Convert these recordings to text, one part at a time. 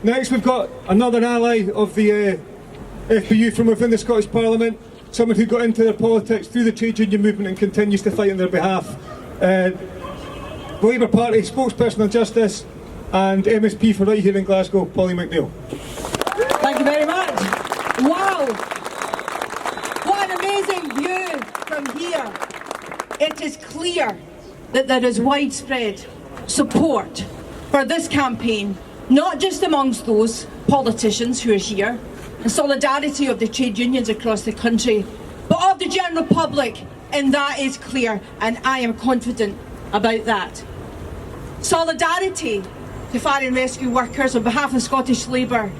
Next we've got another ally of the FPU from within the Scottish Parliament, someone who got into their politics through the trade union movement and continues to fight on their behalf. The Labour Party Spokesperson on Justice and MSP for right here in Glasgow, Pauline McNeill. Thank you very much. Wow! What an amazing view from here. It is clear that there is widespread support for this campaign, not just amongst those politicians who are here, and solidarity of the trade unions across the country, but of the general public, and that is clear, and I am confident about that. Solidarity to fire and rescue workers on behalf of Scottish Labour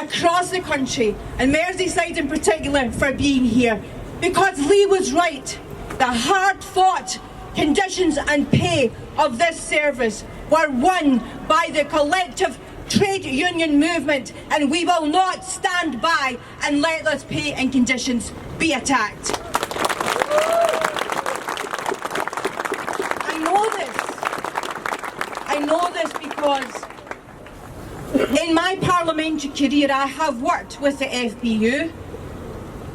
across the country, and Merseyside in particular, for being here, because Lee was right. The hard-fought conditions and pay of this service were won by the collective trade union movement, and we will not stand by and let those pay and conditions be attacked. I know this because in my parliamentary career I have worked with the FPU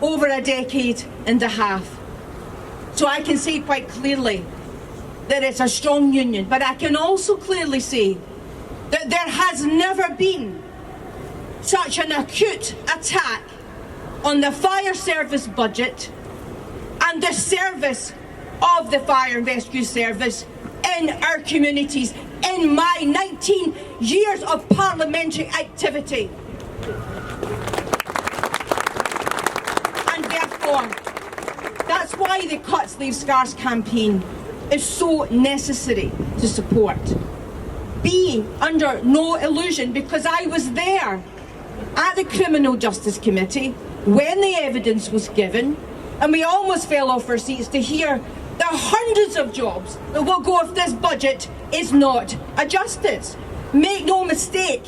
over a decade and a half. So I can say quite clearly that it's a strong union, but I can also clearly say that there has never been such an acute attack on the fire service budget and the service of the fire and rescue service in our communities in my 19 years of parliamentary activity. And therefore, that's why the Cuts Leave Scars campaign is so necessary to support. Be under no illusion, because I was there at the Criminal Justice Committee when the evidence was given, and we almost fell off our seats to hear the hundreds of jobs that will go if this budget is not adjusted. Make no mistake,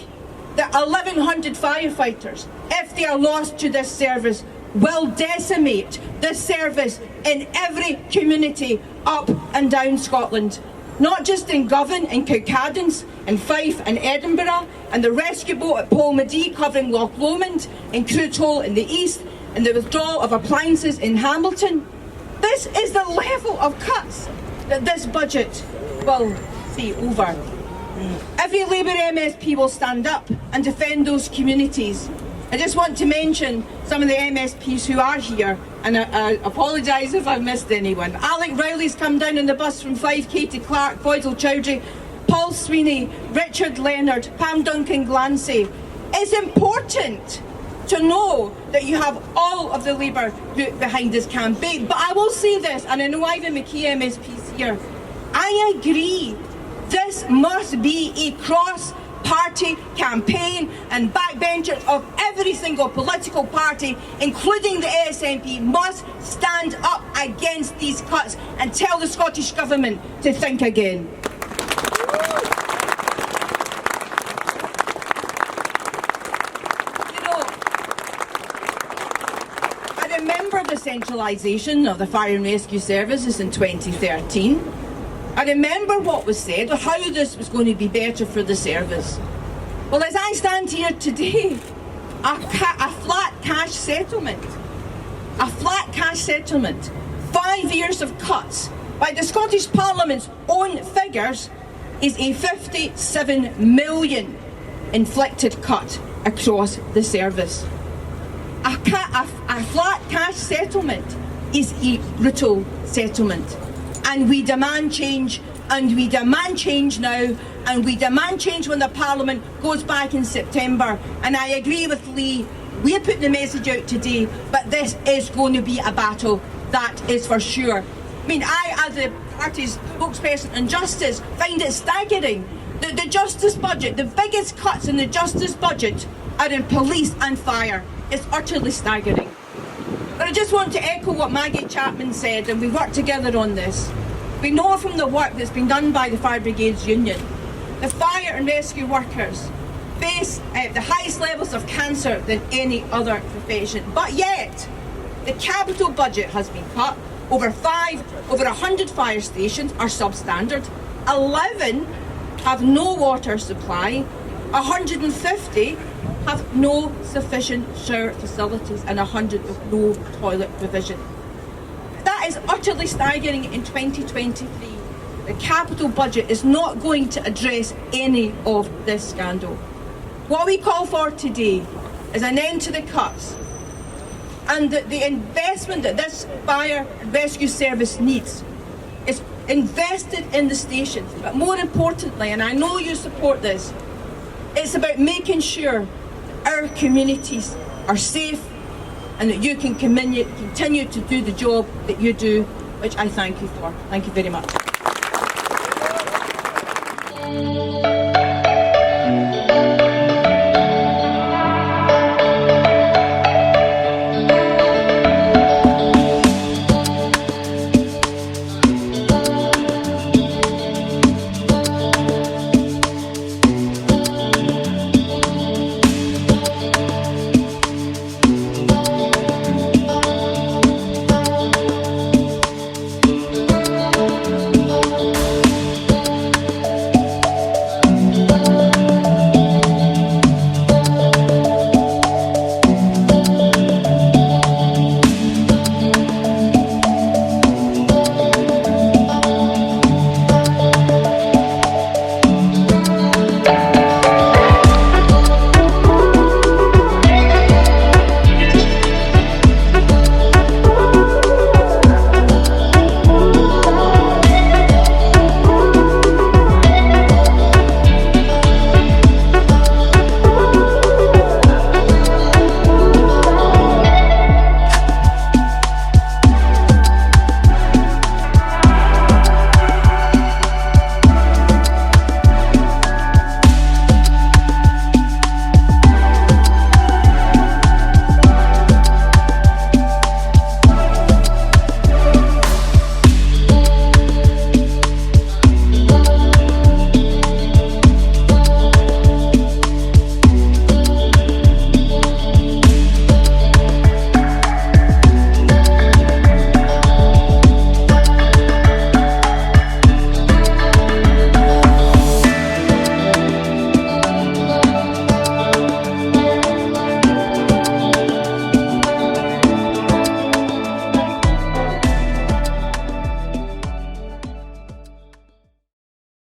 the 1,100 firefighters, if they are lost to this service, will decimate this service in every community up and down Scotland. Not just in Govan and Cowcaddens, in Fife and Edinburgh, and the rescue boat at Polmadie covering Loch Lomond, in Cruthole in the east, and the withdrawal of appliances in Hamilton. This is the level of cuts that this budget will see over. Every Labour MSP will stand up and defend those communities. I just want to mention some of the MSPs who are here, and I apologise if I've missed anyone. Alec Rowley's come down on the bus from Fife, Katie Clark, Boydell Chowdhury, Paul Sweeney, Richard Leonard, Pam Duncan Glancy. It's important to know that you have all of the Labour group behind this campaign. But I will say this, and I know Ivan McKee MSP's here, I agree this must be a cross-party campaign, and backbenchers of every single political party, including the SNP, must stand up against these cuts and tell the Scottish Government to think again. I remember the centralisation of the fire and rescue services in 2013. I remember what was said, or how this was going to be better for the service. Well, as I stand here today, a flat cash settlement, 5 years of cuts by the Scottish Parliament's own figures is a 57 million inflicted cut across the service. A flat cash settlement is a brutal settlement, and we demand change, and we demand change now, and we demand change when the Parliament goes back in September. And I agree with Lee, we're putting the message out today, but this is going to be a battle, that is for sure. I mean, I, as the party's spokesperson on justice, find it staggering that the justice budget, the biggest cuts in the justice budget, are in police and fire. It's utterly staggering. But I just want to echo what Maggie Chapman said, and we worked together on this. We know from the work that's been done by the Fire Brigades Union, the fire and rescue workers face the highest levels of cancer than any other profession. But yet, the capital budget has been cut. Over 100 fire stations are substandard. 11 have no water supply. 150 have no sufficient shower facilities and 100 with no toilet provision. That is utterly staggering in 2023. The capital budget is not going to address any of this scandal. What we call for today is an end to the cuts, and the investment that this fire and rescue service needs is invested in the stations. But more importantly, and I know you support this, it's about making sure our communities are safe and that you can continue to do the job that you do, which I thank you for. Thank you very much.